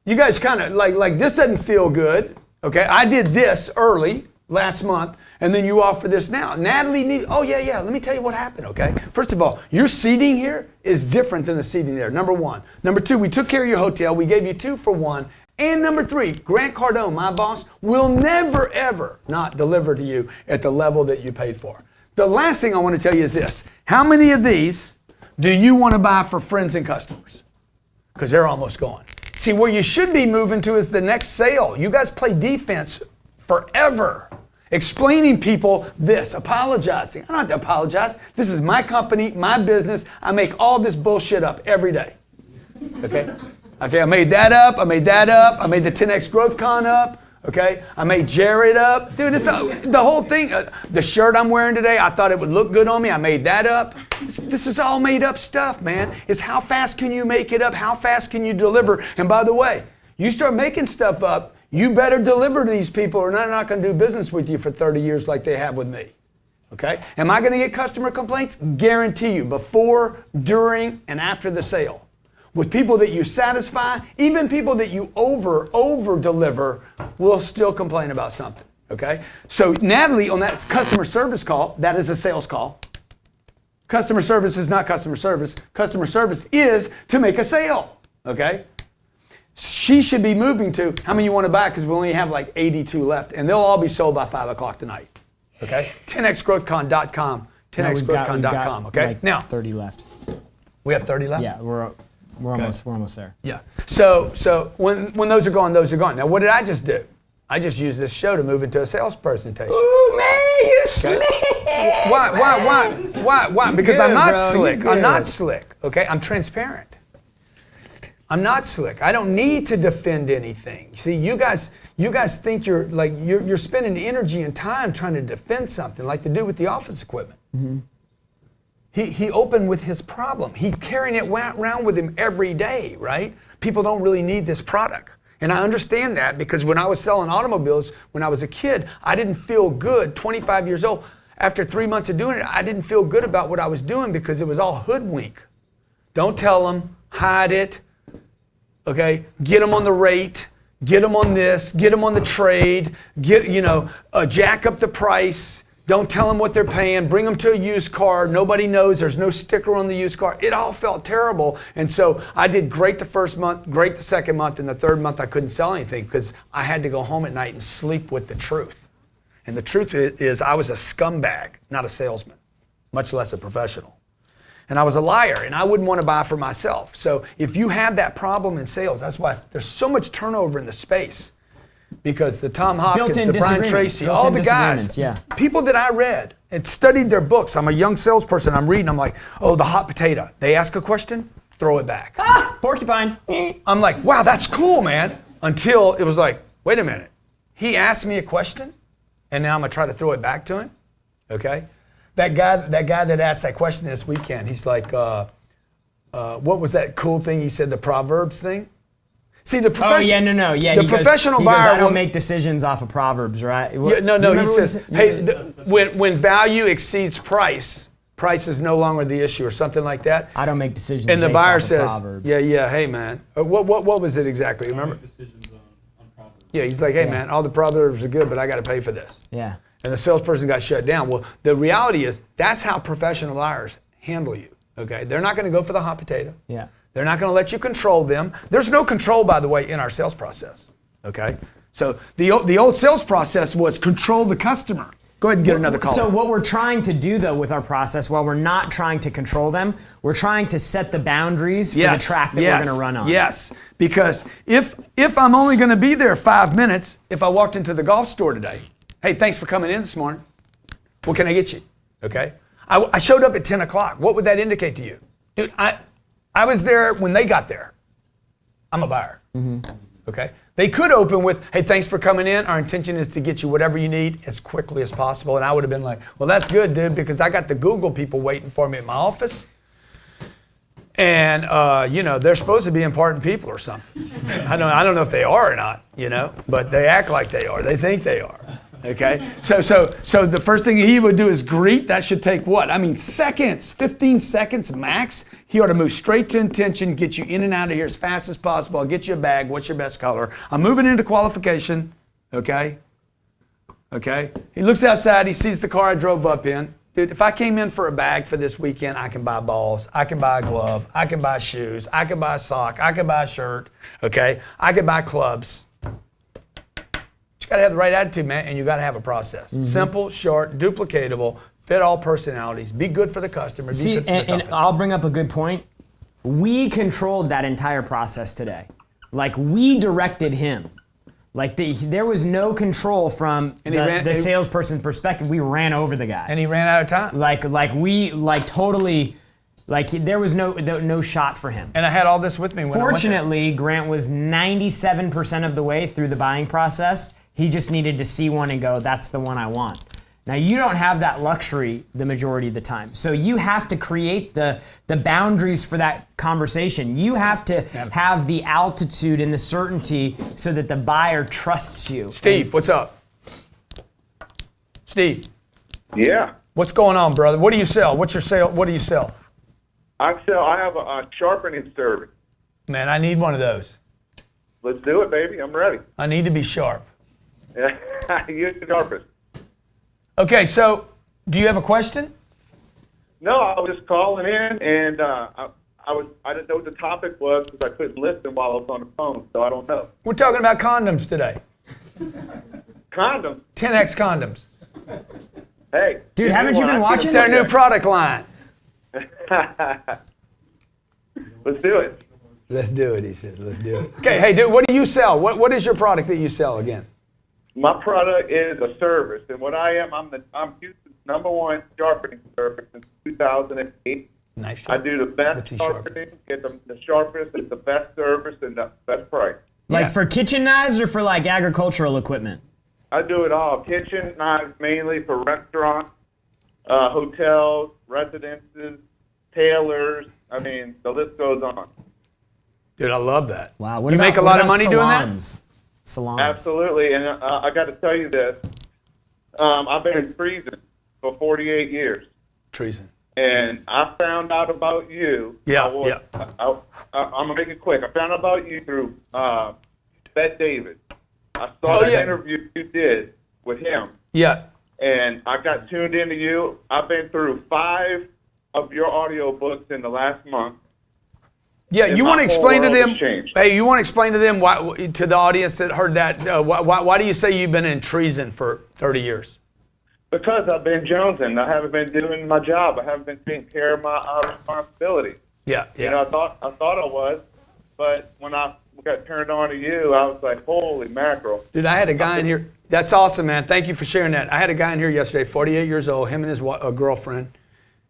you guys kind of like this doesn't feel good. Okay, I did this early last month, and then you offer this now. Natalie, oh yeah. Let me tell you what happened. Okay, first of all, your seating here is different than the seating there. Number one. Number two, we took care of your hotel. We gave you 2-for-1. And number three, Grant Cardone, my boss, will never ever not deliver to you at the level that you paid for. The last thing I want to tell you is this: how many of these do you want to buy for friends and customers? Because they're almost gone. See, where you should be moving to is the next sale. You guys play defense forever. Explaining people this, apologizing. I don't have to apologize. This is my company, my business. I make all this bullshit up every day. Okay? Okay, I made that up. I made the 10X GrowthCon up. Okay, I made Jared up. Dude, it's the whole thing. The shirt I'm wearing today, I thought it would look good on me. I made that up. This is all made up stuff, man. It's how fast can you make it up? How fast can you deliver? And by the way, you start making stuff up, you better deliver to these people or they're not going to do business with you for 30 years like they have with me. Okay? Am I going to get customer complaints? Guarantee you, before, during, and after the sale. With people that you satisfy, even people that you over deliver will still complain about something, okay? So Natalie, on that customer service call, that is a sales call. Customer service is not customer service. Customer service is to make a sale, okay? She should be moving to, how many you want to buy? Because we only have like 82 left, and they'll all be sold by 5 o'clock tonight, okay? 10xgrowthcon.com, 10xgrowthcon.com, okay? Like now, 30 left. We have 30 left? Yeah, we're almost there. Yeah. So when those are gone, those are gone. Now, what did I just do? I just used this show to move into a sales presentation. Ooh, man, you slick. Why? Because I'm not slick. I'm not slick. Okay, I'm transparent. I'm not slick. I don't need to defend anything. See, you guys think you're spending energy and time trying to defend something, like the dude with the office equipment. Mm-hmm. He opened with his problem. He's carrying it around with him every day, right? People don't really need this product. And I understand that because when I was selling automobiles, when I was a kid, I didn't feel good, 25 years old. After 3 months of doing it, I didn't feel good about what I was doing because it was all hoodwink. Don't tell them, hide it, okay? Get them on the rate, get them on this, get them on the trade, jack up the price. Don't tell them what they're paying. Bring them to a used car. Nobody knows. There's no sticker on the used car. It all felt terrible. And so I did great the first month, great the second month, and the third month I couldn't sell anything because I had to go home at night and sleep with the truth. And the truth is I was a scumbag, not a salesman, much less a professional. And I was a liar, and I wouldn't want to buy for myself. So if you have that problem in sales, that's why there's so much turnover in the space. Because the Tom Hopkins, Built-in the Brian disagreements. Tracy, Built-in all the guys, disagreements, yeah. people that I read and studied their books. I'm a young salesperson. I'm reading. I'm like, oh, the hot potato. They ask a question, throw it back. Porcupine. I'm like, wow, that's cool, man. Until it was like, wait a minute. He asked me a question, and now I'm gonna try to throw it back to him. Okay? That guy that asked that question this weekend, he's like, what was that cool thing he said, the Proverbs thing? See, the Oh yeah, no, yeah. The he goes, professional he goes, buyer I don't will- make decisions off of Proverbs, right? Yeah, no, You he remember what says, hey, when value exceeds price, price is no longer the issue, or something like that. I don't make decisions. And the based buyer off of says, Proverbs. yeah, hey man, what was it exactly? Remember? Decisions on Proverbs. Yeah, he's like, hey man, all the Proverbs are good, but I got to pay for this. Yeah. And the salesperson got shut down. Well, the reality is that's how professional buyers handle you. Okay, they're not going to go for the hot potato. Yeah. They're not going to let you control them. There's no control, by the way, in our sales process. Okay, so the old sales process was control the customer. Go ahead and get another call. So what we're trying to do though with our process, while we're not trying to control them, we're trying to set the boundaries for the track that we're going to run on. Yes, because if I'm only going to be there 5 minutes, if I walked into the golf store today, hey, thanks for coming in this morning. What can I get you? Okay, I showed up at 10 o'clock. What would that indicate to you? Dude, I was there when they got there. I'm a buyer. Okay? They could open with, hey, thanks for coming in. Our intention is to get you whatever you need as quickly as possible. And I would have been like, well, that's good, dude, because I got the Google people waiting for me at my office. And, they're supposed to be important people or something. I don't know if they are or not, but they act like they are. They think they are. Okay? So the first thing he would do is greet. That should take what? I mean, seconds, 15 seconds max. He ought to move straight to intention, get you in and out of here as fast as possible. I'll get you a bag. What's your best color? I'm moving into qualification. Okay? Okay? He looks outside. He sees the car I drove up in. Dude, if I came in for a bag for this weekend, I can buy balls. I can buy a glove. I can buy shoes. I can buy a sock. I can buy a shirt. Okay? I can buy clubs. You got to have the right attitude, man, and you got to have a process. Simple, short, duplicatable, fit all personalities, be good for the customer. Be See, good for the and company. I'll bring up a good point. We controlled that entire process today. Like, we directed him. Like, there was no control from the salesperson's perspective. We ran over the guy. And he ran out of time. There was no shot for him. And I had all this with me when Fortunately, Grant was 97% of the way through the buying process. He just needed to see one and go, that's the one I want. Now, you don't have that luxury the majority of the time. So you have to create the boundaries for that conversation. You have to have the altitude and the certainty so that the buyer trusts you. Steve, what's up? Steve, Yeah, what's going on, brother? What do you sell? What's your sale? What do you sell? I have a sharpening service. Man, I need one of those. Let's do it, baby. I'm ready. I need to be sharp. You're the sharpest. Okay, so do you have a question? No, I was just calling in, and I didn't know what the topic was because I couldn't listen while I was on the phone, so I don't know. We're talking about condoms today. Condoms. 10X condoms. Hey. Dude, haven't you been watching? It's our new product line. Let's do it. Let's do it, he says. Let's do it. Okay, hey, dude, what do you sell? What is your product that you sell again? My product is a service, and what I am, I'm Houston's #1 sharpening service since 2008. Nice. I do the best sharpening, get the sharpest, it's the best service, and the best price. Like for kitchen knives or for like agricultural equipment? I do it all. Kitchen knives mainly for restaurants, hotels, residences, tailors. I mean, the list goes on. Dude, I love that. Wow. You make a lot of money doing that? Salons. Absolutely, and I got to tell you this. I've been in treason for 48 years. Treason. And I found out about you. Yeah. I'm going to make it quick. I found out about you through Bette David. I saw the interview you did with him. Yeah. And I got tuned into you. I've been through 5 of your audio books in the last month. Yeah, and you my want to whole explain to world them? has changed. Hey, you want to explain to them why, to the audience that heard that? Why do you say you've been in treason for 30 years? Because I've been jonesing. I haven't been doing my job. I haven't been taking care of my responsibilities. Yeah, You know, I thought I was, but when I got turned on to you, I was like, holy mackerel. Dude, I had a guy in here. That's awesome, man. Thank you for sharing that. I had a guy in here yesterday, 48 years old. Him and his girlfriend.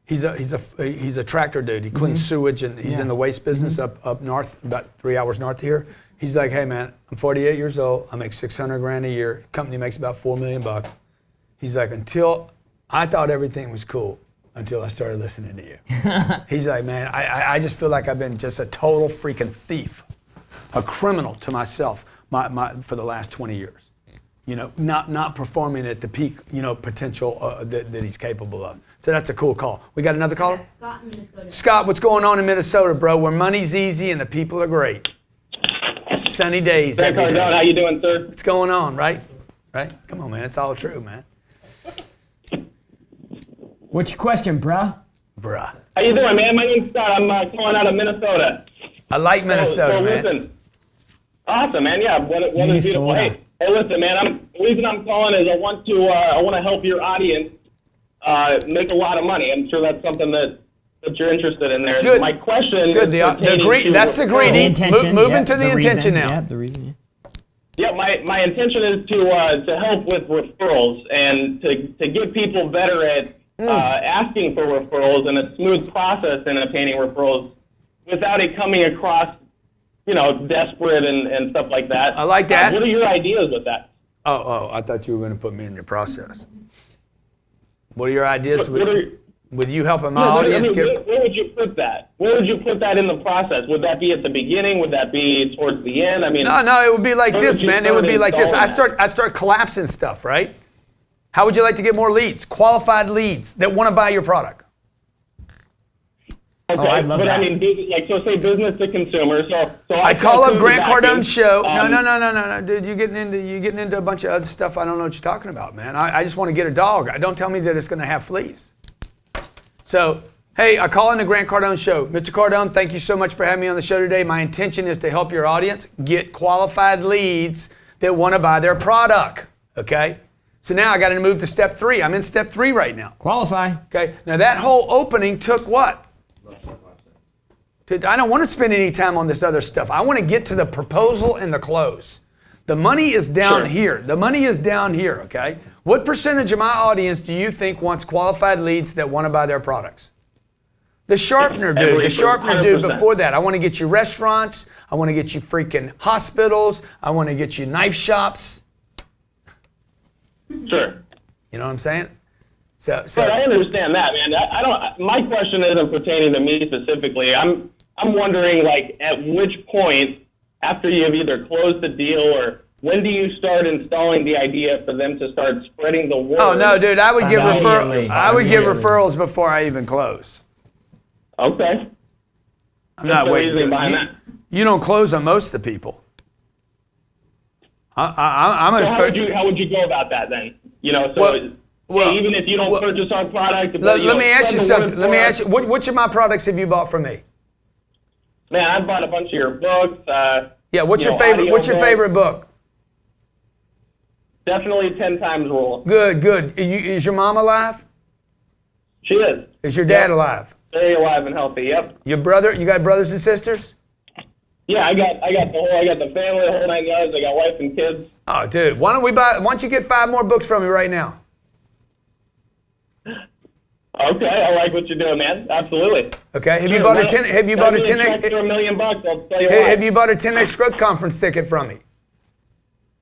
He's a tractor dude. He cleans sewage and he's in the waste business up north, about 3 hours north of here. He's like, hey man, I'm 48 years old. I make 600 grand a year. Company makes about $4 million. He's like, until I thought everything was cool until I started listening to you. He's like, man, I just feel like I've been just a total freaking thief, a criminal to myself for the last 20 years. You know, not performing at the peak, you know, potential that he's capable of. So that's a cool call. We got another caller? That's Scott in Minnesota. Scott, what's going on in Minnesota, bro? Where money's easy and the people are great. Sunny days Grant every day. Cardone, how you doing, sir? What's going on, right? Right? Come on, man. It's all true, man. What's your question, bruh? Bruh. How you doing, man? My name's Scott. I'm calling out of Minnesota. I like Minnesota, so man. Listen. Awesome, man. Yeah, what a beautiful Minnesota. day. Hey, listen, man. The reason I'm calling is I want to help your audience make a lot of money. I'm sure that's something that you're interested in there. Good. My question Good. is That's the greedy. The intention. Moving to the intention reason. now. Yeah, the reason. Yeah, my intention is to help with referrals and to get people better at asking for referrals and a smooth process in obtaining referrals without it coming across, you know, desperate and stuff like that. I like that. What are your ideas with that? Oh, I thought you were going to put me in your process. What are your ideas with you helping my audience get? Where would you put that? Where would you put that in the process? Would that be at the beginning? Would that be towards the end? I mean, No, it would be like where this, would you man. It would start be like this. installing I start collapsing stuff, right? How would you like to get more leads? Qualified leads that want to buy your product. Okay, I love but that. I mean, so say business to consumer. So I call up Grant Cardone Cardone's show. No, dude, you're getting into a bunch of other stuff. I don't know what you're talking about, man. I just want to get a dog. Don't tell me that it's going to have fleas. So, hey, I call in the Grant Cardone show. Mr. Cardone, thank you so much for having me on the show today. My intention is to help your audience get qualified leads that want to buy their product. Okay. So now I got to move to step 3. I'm in step 3 right now. Qualify. Okay. Now that whole opening took what? I don't want to spend any time on this other stuff. I want to get to the proposal and the close. The money is down here. The money is down here, okay? What percentage of my audience do you think wants qualified leads that want to buy their products? The sharpener dude. The sharpener dude 100%. before that. I want to get you restaurants. I want to get you freaking hospitals. I want to get you knife shops. Sure. You know what I'm saying? So But I understand that, man. I don't. My question isn't pertaining to me specifically. I'm wondering, like, at which point after you've either closed the deal or when do you start installing the idea for them to start spreading the word? Oh no, dude! I would get Immediately. referrals before I even close. Okay. I'm not the waiting. reasoning behind that. You don't close on most of the people. I'm So gonna how would you go about that then? You know, so Well, hey, even if you don't purchase our product, Let you know, me ask you spread the word something. Let me for ask us. you. Which of my products have you bought from me? Man, I bought a bunch of your books. Yeah. What's you your know, favorite? audio What's your books. favorite book? Definitely 10 times rule. Good. Is your mom alive? She is. Is your dad alive? Very alive and healthy. Yep. Your brother? You got brothers and sisters? Yeah, I got the family, the whole 9 yards. I got wife and kids. Oh, dude. Why don't you get 5 more books from me right now? Okay, I like what you're doing, man. Absolutely. Okay. Have you Sure, bought a why- 10? Have you Send bought a me 10? check for $1 million? I'll tell you why. Have you bought a 10x growth conference ticket from me?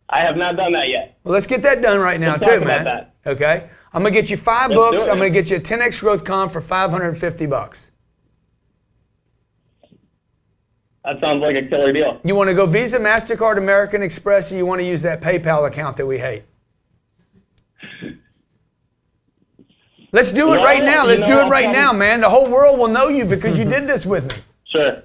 I have not done that yet. Well, let's get that done right now, Let's too, talk about man. that. Okay. I'm gonna get you 5 Let's books. do it, I'm gonna man. get you a 10x growth con for $550. That sounds like a killer deal. You want to go Visa, MasterCard, American Express, or you want to use that PayPal account that we hate? Let's do it Well, right now. you Let's know, do it I'll right come- now, man. The whole world will know you because you did this with me. Sure.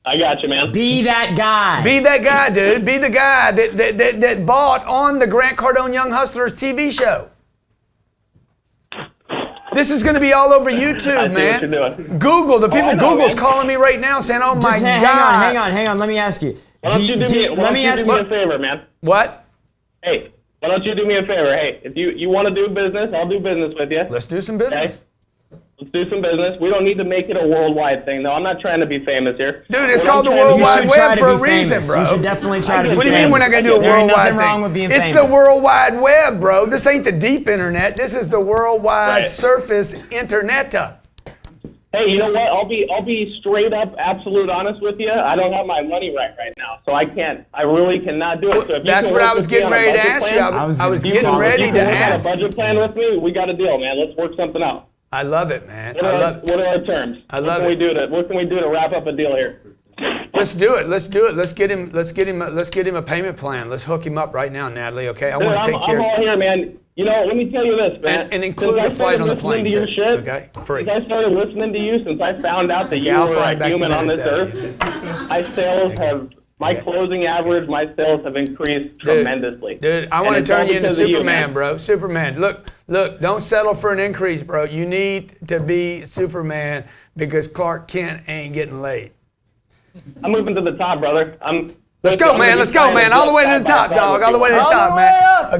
I got you, man. Be that guy. Be that guy, dude. Be the guy that bought on the Grant Cardone Young Hustlers TV show. This is going to be all over I YouTube, see what man. you're doing. Google. The people. I know, Google's man. calling me right now saying, "Oh my Just God." hang on. Let me ask you. Why don't you do me? Why Let don't me you ask do me you. a favor, man? What? Hey, why don't you do me a favor? Hey, if you want to do business, I'll do business with you. Let's do some Okay? business. Let's do some business. We don't need to make it a worldwide thing, though. I'm not trying to be famous here. Dude, it's What called the I'm trying to World You do- Wide should try Web to for a be reason, famous. bro. You should definitely try to be What do you famous. mean we're not going to do a There ain't worldwide nothing thing? wrong with being it's famous. the World Wide Web, bro. This ain't the deep internet. This is the worldwide Right. surface internet. Hey, you know what? I'll be straight up, absolute honest with you. I don't have my money right now, so I can't. I really cannot do it. So if you That's can what work I was with me getting on a ready to budget ask plan, you. I was I was gonna getting follow ready if to you work ask. on a budget plan with me, we got a deal, man. Let's work something out. I love it, man. What I are, love what are our terms? I love what it. What can we do to wrap up a deal here? Let's do it. Let's do it. Let's get him a payment plan. Let's hook him up right now, Natalie. Okay, I Dude, want to take I'm care. all here, man. You know, let me tell you this, man. And include Since I the flight started on the listening plane, to your too. shit, Okay? Free. Since I started listening to you, since I found out that you I'll were fly a back to human on this Minnesota. earth, my sales have, my closing average, my sales have increased tremendously. Dude, I And want to it's all turn you into because of you, Superman, man. bro. Superman. Look, don't settle for an increase, bro. You need to be Superman because Clark Kent ain't getting laid. I'm moving to the top, brother. Let's go, man. Let's go, man. All the way to the top, dog. All the way to the top, man.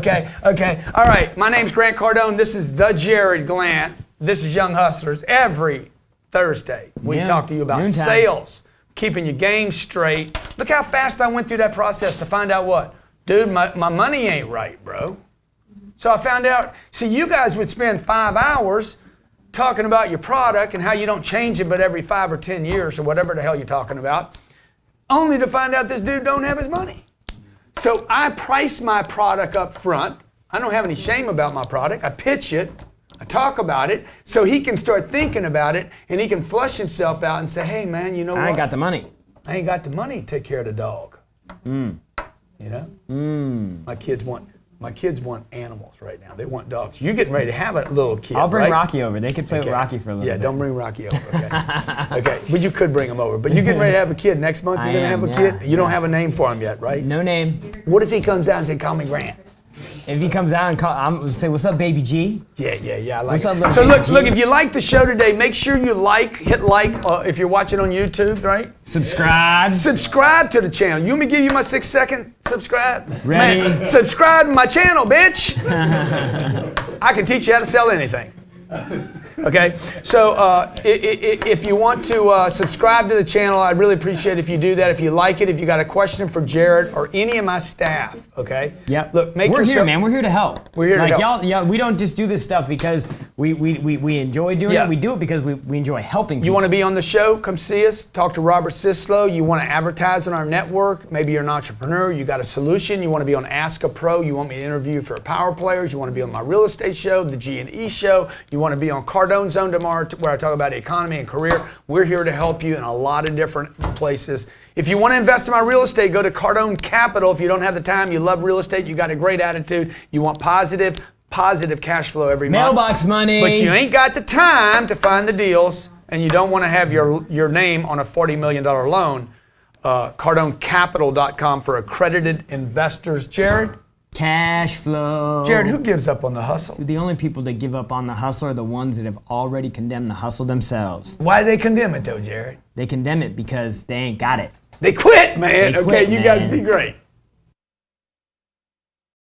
Okay. All right. My name's Grant Cardone. This is the Jared Glant. This is Young Hustlers. Every Thursday, we Yeah, talk to you about noontime. sales, keeping your game straight. Look how fast I went through that process to find out what? Dude, my money ain't right, bro. So I found out, see, you guys would spend 5 hours talking about your product and how you don't change it but every 5 or 10 years or whatever the hell you're talking about, only to find out this dude don't have his money. So I price my product up front. I don't have any shame about my product. I pitch it. I talk about it so he can start thinking about it and he can flush himself out and say, hey, man, you know what? I ain't got the money. I ain't got the money to take care of the dog. You know? My kids want animals right now. They want dogs. You're getting ready to have a little kid, I'll bring right? Rocky over. They could play with Rocky for a little Yeah, bit. don't bring Rocky over, okay? Okay, but you could bring him over. But you're getting ready to have a kid. Next month you're I going to am, have a yeah, kid? You don't have a name for him yet, right? No name. What if he comes out and says, call me Grant? If he comes out and I'm say, "What's up, baby G?" Yeah, I like What's up, it. little So baby look, G? if you like the show today, make sure you hit like if you're watching on YouTube, right? Subscribe. Subscribe to the channel. You want me to give you my 6-second subscribe? Ready. Man, subscribe to my channel, bitch. I can teach you how to sell anything. Okay, so if you want to subscribe to the channel, I'd really appreciate it if you do that. If you like it, if you got a question for Jared or any of my staff, okay? Yep. Look, We're here, man. We're here to help. We're here to help. Y'all, yeah, we don't just do this stuff because we enjoy doing Yeah. it. We do it because we enjoy helping people. You want to be on the show? Come see us. Talk to Robert Sislow. You want to advertise on our network? Maybe you're an entrepreneur. You got a solution. You want to be on Ask a Pro. You want me to interview for Power Players. You want to be on my real estate show, the G&E show. You want to be on Cardone Zone tomorrow, where I talk about economy and career. We're here to help you in a lot of different places. If you want to invest in my real estate, go to Cardone Capital. If you don't have the time, you love real estate, you got a great attitude, you want positive cash flow every month. Mailbox money. But you ain't got the time to find the deals, and you don't want to have your name on a $40 million loan. CardoneCapital.com for accredited investors. Jared? Cash flow. Jared, who gives up on the hustle? The only people that give up on the hustle are the ones that have already condemned the hustle themselves. Why do they condemn it though, Jared? They condemn it because they ain't got it. They quit, man. They quit, okay, you guys man. be great.